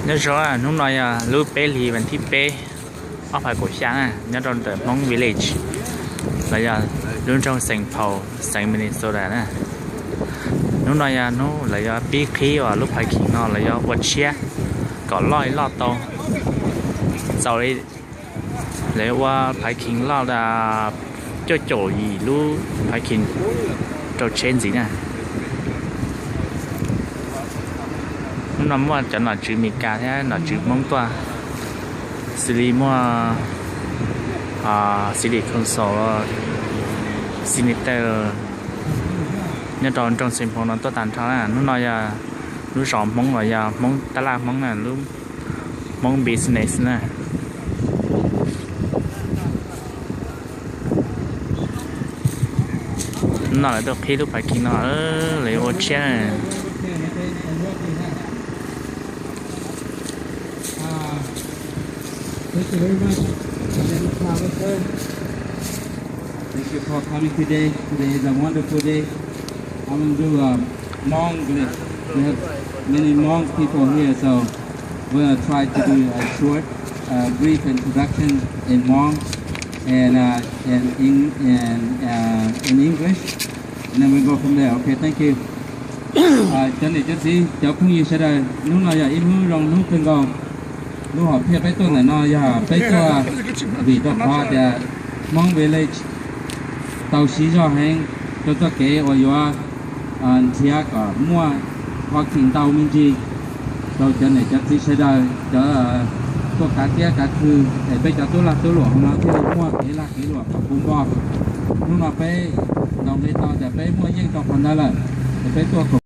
nhớ rõ à lúc này à lúc bé thì vẫn thích bé ở phải cổ sáng à nhớ trong tờ mong village là giờ lúc trong sành phầu sành Minnesota nè lúc này à nó là giờ bí khí và lúc phải khi nó là giờ vật xe có loi lọt tàu sau đây lấy qua phải khi lo là cho chỗ gì lúc phải khi cho trên gì nè nó mua cho nó chữ mì cá thế nó chữ mông toa xử lý mua xử lý con số xin tờ nhớ trong sinh phong nó tốt tàn tháo là nó nói là nó rộng mông rồi giờ mông ta la mông là lúc mông business nè nó là được khi lúc phải khi nó lấy ô che này Thank you very much. Thank you for coming today. Today is a wonderful day. I'm going to do a Hmong village. We have many Hmong people here, so we're going to try to do a short, brief introduction in Hmong and in English, and then we go from there. Okay, thank you. Chân này chân gì? Cháu không gì sẽ đời. Lúc nào giờ ít hư rong lúc từng gò. Lúc họ phía bấy tuần là nó giờ bấy cho vì đó họ để Hmong village tàu xí cho hành cho kế ở giữa chia cả mua hoặc thỉnh tàu mình gì tàu chân này chắc gì sẽ đời choตัวการเตี้ยการคือไปจากตัวหลักตัวหลวงของเราที่เรามั่วเกลักเกหลวงกับปุ่มบอกนู่นเราไปเราไปต่อแต่ไปมั่วยิ่งต่อคนได้เลยไปตัว